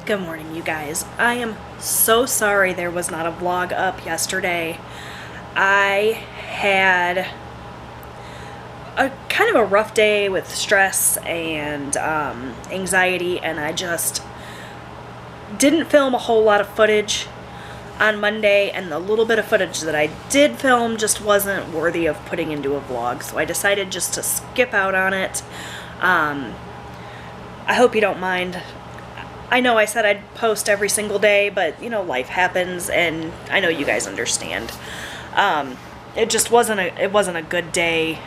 Good morning, you guys. I am so sorry there was not a vlog up yesterday. I had a kind of a rough day with stress and anxiety, and I just didn't film a whole lot of footage on Monday, and the little bit of footage that I did film just wasn't worthy of putting into a vlog, so I decided just to skip out on it. I hope you don't mind. I know I said I'd post every single day, but you know, life happens, and I know you guys understand. It just wasn't a good day.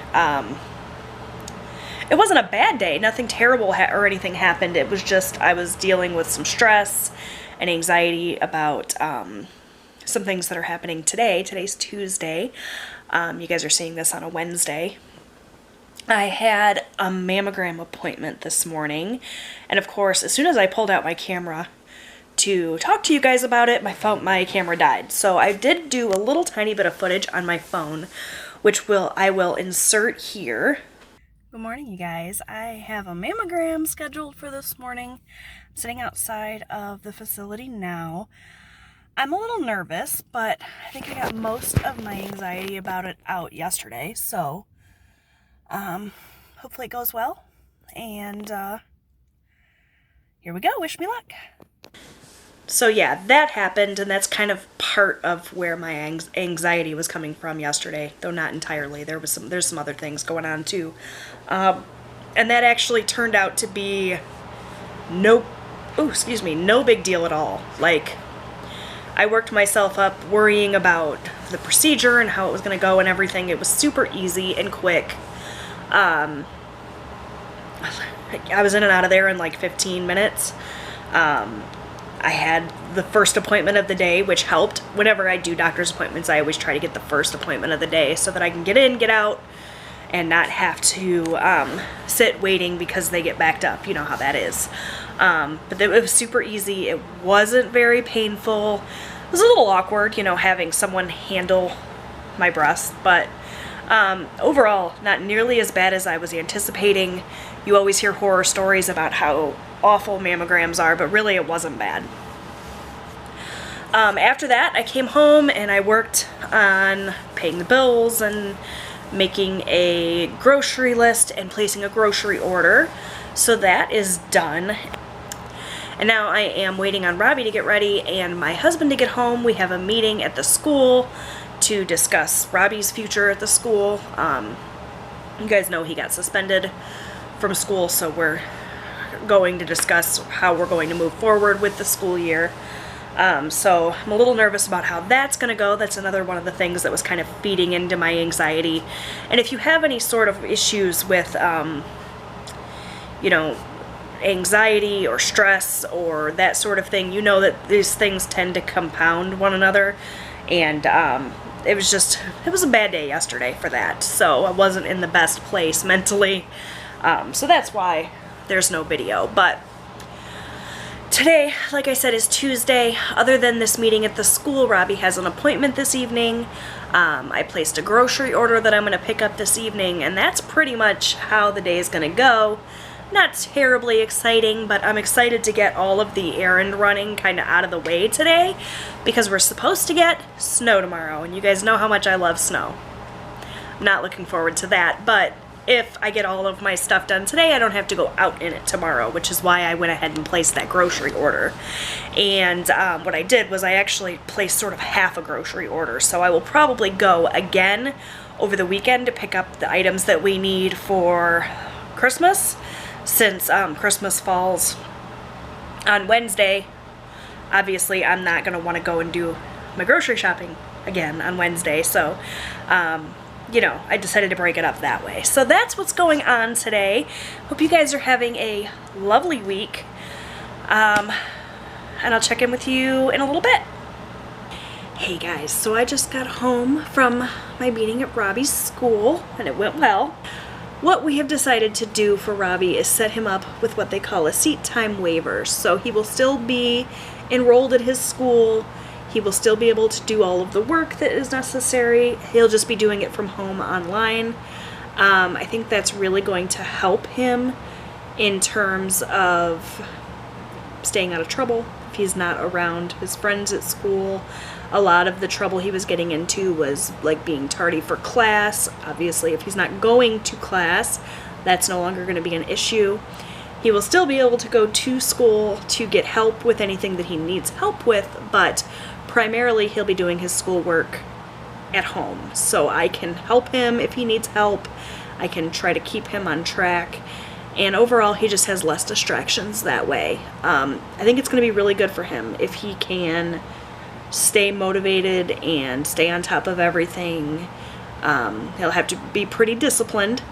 It wasn't a bad day. Nothing terrible or anything happened. It was just I was dealing with some stress and anxiety about some things that are happening today. Today's Tuesday. You guys are seeing this on a Wednesday. I had a mammogram appointment this morning, and of course, as soon as I pulled out my camera to talk to you guys about it, my camera died. So I did do a little tiny bit of footage on my phone, which I will insert here. Good morning, you guys. I have a mammogram scheduled for this morning. I'm sitting outside of the facility now. I'm a little nervous, but I think I got most of my anxiety about it out yesterday, so hopefully it goes well, and here we go. Wish me luck. So yeah, that happened, and that's kind of part of where my anxiety was coming from yesterday, though not entirely. There's some other things going on too, and that actually turned out to be no big deal at all. Like, I worked myself up worrying about the procedure and how it was going to go and everything. It was super easy and quick. I was in and out of there in like 15 minutes. I had the first appointment of the day, which helped. Whenever I do doctor's appointments, I always try to get the first appointment of the day so that I can get in, get out, and not have to sit waiting because they get backed up. You know how that is. But it was super easy. It wasn't very painful. It was a little awkward, you know, having someone handle my breast, but overall, not nearly as bad as I was anticipating. You always hear horror stories about how awful mammograms are, but really it wasn't bad. After that, I came home and I worked on paying the bills and making a grocery list and placing a grocery order. So that is done. And now I am waiting on Robbie to get ready and my husband to get home. We have a meeting at the school to discuss Robbie's future at the school. You guys know he got suspended from school, so we're going to discuss how we're going to move forward with the school year. So I'm a little nervous about how that's going to go. That's another one of the things that was kind of feeding into my anxiety. And if you have any sort of issues with, you know, anxiety or stress or that sort of thing, you know that these things tend to compound one another. And it was a bad day yesterday for that, so I wasn't in the best place mentally, so that's why there's no video. But today, like I said, is Tuesday. Other than this meeting at the school, Robbie has an appointment this evening. I placed a grocery order that I'm going to pick up this evening, and that's pretty much how the day is going to go. Not terribly exciting, but I'm excited to get all of the errand running kind of out of the way today because we're supposed to get snow tomorrow, and you guys know how much I love snow. I'm not looking forward to that, but if I get all of my stuff done today, I don't have to go out in it tomorrow, which is why I went ahead and placed that grocery order. And what I did was I actually placed sort of half a grocery order, so I will probably go again over the weekend to pick up the items that we need for Christmas. Since Christmas falls on Wednesday, obviously I'm not going to want to go and do my grocery shopping again on Wednesday, so you know, I decided to break it up that way. So that's what's going on today. Hope you guys are having a lovely week, and I'll check in with you in a little bit. Hey guys, so I just got home from my meeting at Robbie's school, and it went well. What we have decided to do for Robbie is set him up with what they call a seat time waiver. So he will still be enrolled at his school. He will still be able to do all of the work that is necessary. He'll just be doing it from home online. I think that's really going to help him in terms of staying out of trouble, if he's not around his friends at school. A lot of the trouble he was getting into was like being tardy for class. Obviously, if he's not going to class, that's no longer going to be an issue. He will still be able to go to school to get help with anything that he needs help with, but primarily he'll be doing his schoolwork at home. So I can help him if he needs help. I can try to keep him on track. And overall, he just has less distractions that way. I think it's going to be really good for him if he can stay motivated and stay on top of everything. He'll have to be pretty disciplined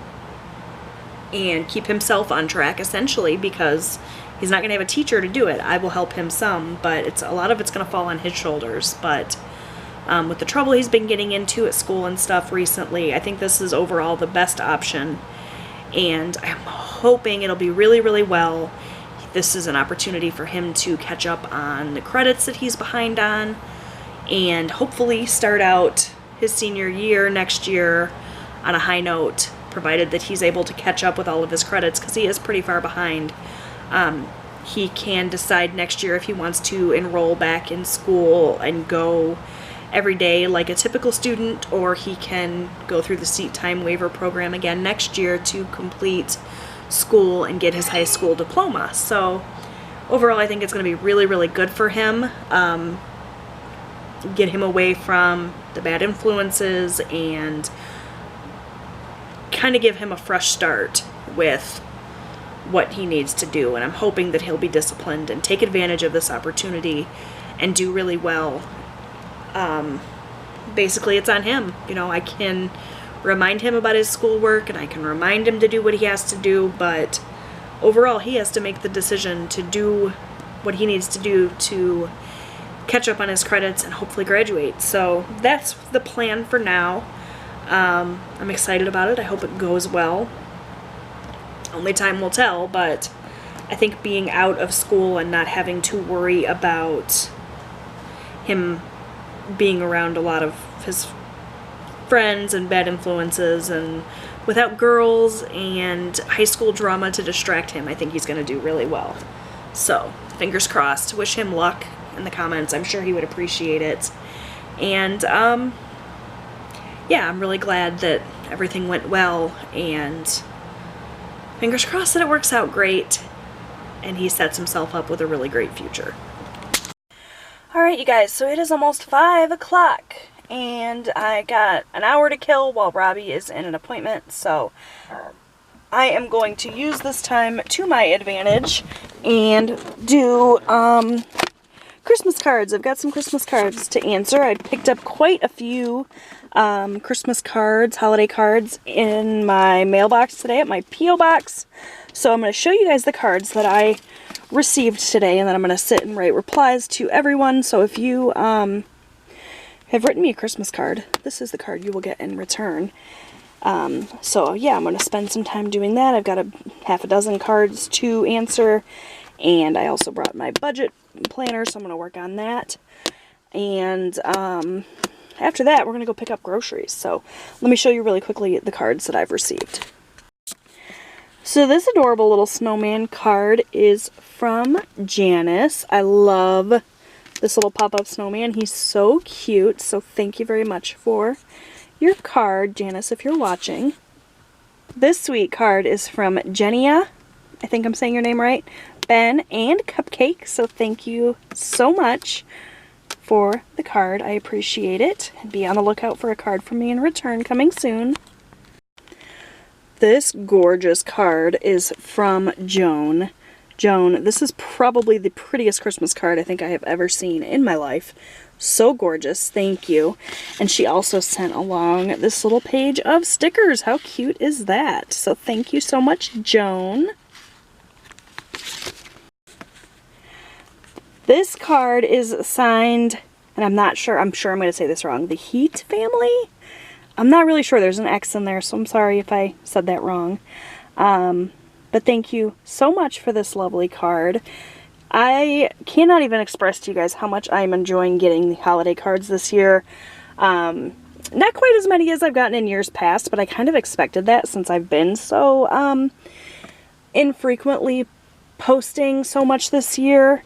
and keep himself on track, essentially, because he's not going to have a teacher to do it. I will help him some, but a lot of it's going to fall on his shoulders. But with the trouble he's been getting into at school and stuff recently, I think this is overall the best option. And I'm hoping it'll be really, really well. This is an opportunity for him to catch up on the credits that he's behind on, and hopefully start out his senior year next year on a high note, provided that he's able to catch up with all of his credits, because he is pretty far behind. He can decide next year if he wants to enroll back in school and go every day like a typical student, or he can go through the seat time waiver program again next year to complete school and get his high school diploma. So overall, I think it's going to be really, really good for him. Get him away from the bad influences and kind of give him a fresh start with what he needs to do. And I'm hoping that he'll be disciplined and take advantage of this opportunity and do really well. Basically, it's on him. You know, I can remind him about his schoolwork and I can remind him to do what he has to do, but overall, he has to make the decision to do what he needs to do to catch up on his credits and hopefully graduate. So that's the plan for now. I'm excited about it. I hope it goes well. Only time will tell, but I think being out of school and not having to worry about him being around a lot of his friends and bad influences and without girls and high school drama to distract him, I think he's going to do really well. So, fingers crossed. Wish him luck in the comments. I'm sure he would appreciate it. And, yeah, I'm really glad that everything went well, and fingers crossed that it works out great and he sets himself up with a really great future. Alright, you guys, so it is almost 5 o'clock, and I got an hour to kill while Robbie is in an appointment, so I am going to use this time to my advantage and do Christmas cards. I've got some Christmas cards to answer. I picked up quite a few Christmas cards, holiday cards in my mailbox today at my P.O. box. So I'm going to show you guys the cards that I received today, and then I'm going to sit and write replies to everyone. So if you have written me a Christmas card, this is the card you will get in return. So yeah, I'm going to spend some time doing that. I've got half a dozen cards to answer, and I also brought my budget planner, so I'm going to work on that. And after that, we're going to go pick up groceries. So let me show you really quickly the cards that I've received. So this adorable little snowman card is from Janice. I love this little pop-up snowman. He's so cute. So thank you very much for your card, Janice, if you're watching. This sweet card is from Jenia. I think I'm saying your name right. Ben and Cupcake. So thank you so much for the card. I appreciate it. Be on the lookout for a card from me in return coming soon. This gorgeous card is from Joan. Joan, this is probably the prettiest Christmas card I think I have ever seen in my life. So gorgeous. Thank you. And she also sent along this little page of stickers. How cute is that? So thank you so much, Joan. This card is signed, and I'm sure I'm going to say this wrong, the Heat family? I'm not really sure. There's an X in there, so I'm sorry if I said that wrong. But thank you so much for this lovely card. I cannot even express to you guys how much I'm enjoying getting the holiday cards this year. Not quite as many as I've gotten in years past, but I kind of expected that since I've been so infrequently posting so much this year.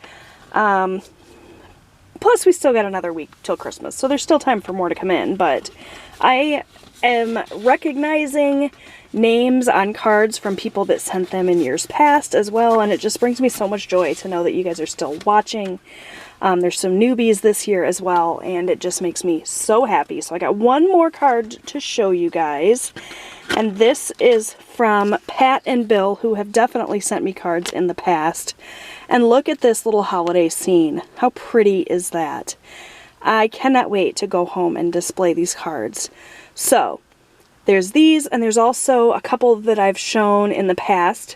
Plus, we still got another week till Christmas, so there's still time for more to come in, but I am recognizing names on cards from people that sent them in years past as well, and it just brings me so much joy to know that you guys are still watching. There's some newbies this year as well, and it just makes me so happy. So I got one more card to show you guys, and this is from Pat and Bill, who have definitely sent me cards in the past. And look at this little holiday scene. How pretty is that? I cannot wait to go home and display these cards. So, there's these, and there's also a couple that I've shown in the past,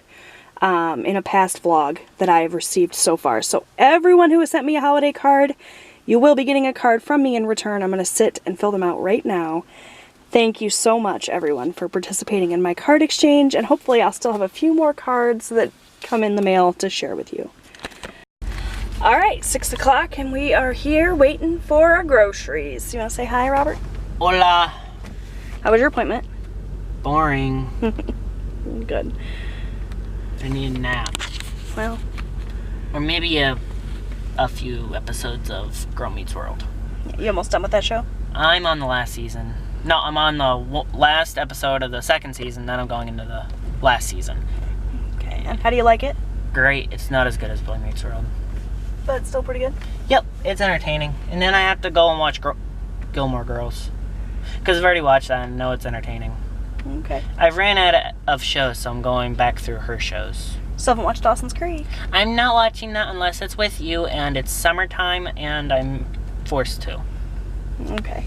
in a past vlog that I've received so far. So everyone who has sent me a holiday card, you will be getting a card from me in return. I'm going to sit and fill them out right now. Thank you so much, everyone, for participating in my card exchange, and hopefully I'll still have a few more cards that come in the mail to share with you. Alright, 6 o'clock, and we are here waiting for our groceries. You want to say hi, Robert? Hola. How was your appointment? Boring. Good. I need a nap. Well. Or maybe a few episodes of Girl Meets World. You almost done with that show? I'm on the last season. No, I'm on the last episode of the second season, then I'm going into the last season. Okay, and how do you like it? Great. It's not as good as Boy Meets World. But it's still pretty good? Yep, it's entertaining. And then I have to go and watch Gilmore Girls. Because I've already watched that and know it's entertaining. Okay. I've ran out of shows, so I'm going back through her shows. Still haven't watched Dawson's Creek? I'm not watching that unless it's with you, and it's summertime, and I'm forced to. Okay.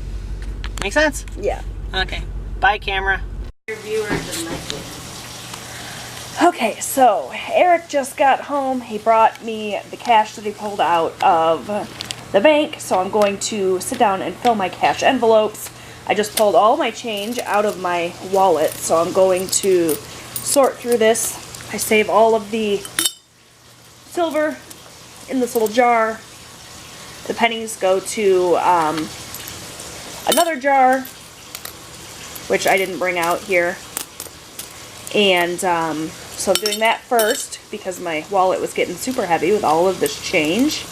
Make sense? Yeah. Okay. Bye, camera. Okay, so Eric just got home. He brought me the cash that he pulled out of the bank, so I'm going to sit down and fill my cash envelopes. I just pulled all my change out of my wallet, so I'm going to sort through this. I save all of the silver in this little jar. The pennies go to another jar, which I didn't bring out here. And so I'm doing that first because my wallet was getting super heavy with all of this change.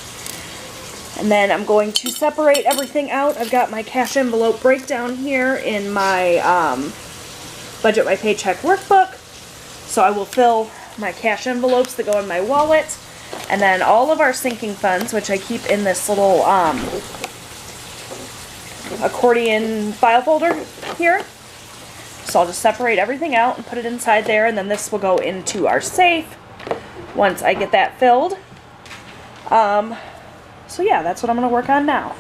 And then I'm going to separate everything out. I've got my cash envelope breakdown here in my Budget My Paycheck workbook. So I will fill my cash envelopes that go in my wallet. And then all of our sinking funds, which I keep in this little accordion file folder here. So I'll just separate everything out and put it inside there, and then this will go into our safe once I get that filled. So yeah, that's what I'm going to work on now.